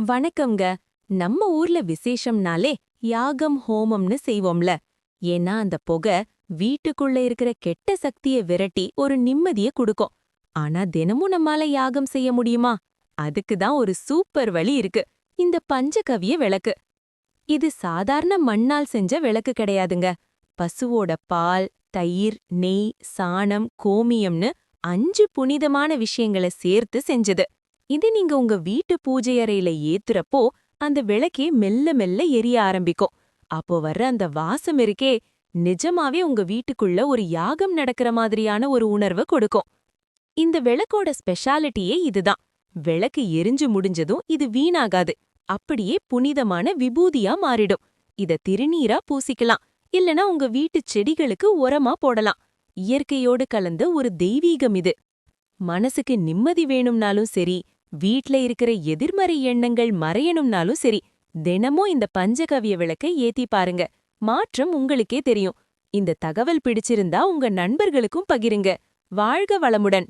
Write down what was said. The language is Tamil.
வணக்கம்ங்க. நம்ம ஊர்ல விசேஷம்னாலே யாகம் ஹோமம்னு செய்வோம்ல. ஏன்னா அந்த புகை வீட்டுக்குள்ள இருக்கிற கெட்ட சக்திய விரட்டி ஒரு நிம்மதிய குடுக்கும். ஆனா தினமும் நம்மால யாகம் செய்ய முடியுமா? அதுக்கு தான் ஒரு சூப்பர் வழி இருக்கு. இந்த பஞ்சகவ்ய விளக்கு. இது சாதாரண மண்ணால் செஞ்ச விளக்கு கிடையாதுங்க. பசுவோட பால், தயிர், நெய், சாணம், கோமியம்னு 5 புனிதமான விஷயங்கள சேர்த்து செஞ்சது. இது நீங்க உங்க வீட்டு பூஜை அறையில ஏத்துறப்போ அந்த விளக்கே மெல்ல மெல்ல எரிய ஆரம்பிக்கும். அப்போ வர்ற அந்த வாசம் இருக்கே, நிஜமாவே உங்க வீட்டுக்குள்ள ஒரு யாகம் நடக்கிற மாதிரியான ஒரு உணர்வு கொடுக்கும். இந்த விளக்கோட ஸ்பெஷாலிட்டியே இதுதான். விளக்கு எரிஞ்சு முடிஞ்சதும் இது வீணாகாது. அப்படியே புனிதமான விபூதியா மாறிடும். இத திருநீரா பூசிக்கலாம். இல்லனா உங்க வீட்டு செடிகளுக்கு உரமா போடலாம். இயற்கையோடு கலந்த ஒரு தெய்வீகம் இது. மனசுக்கு நிம்மதி வேணும்னாலும் சரி, வீட்ல இருக்கிற எதிர்மறை எண்ணங்கள் மறையணும்னாலும் சரி, தினமும் இந்த பஞ்சகவ்ய விளக்கை ஏத்தி பாருங்க. மாற்றம் உங்களுக்கே தெரியும். இந்த தகவல் பிடிச்சிருந்தா உங்க நண்பர்களுக்கும் பகிருங்க. வாழ்க வளமுடன்!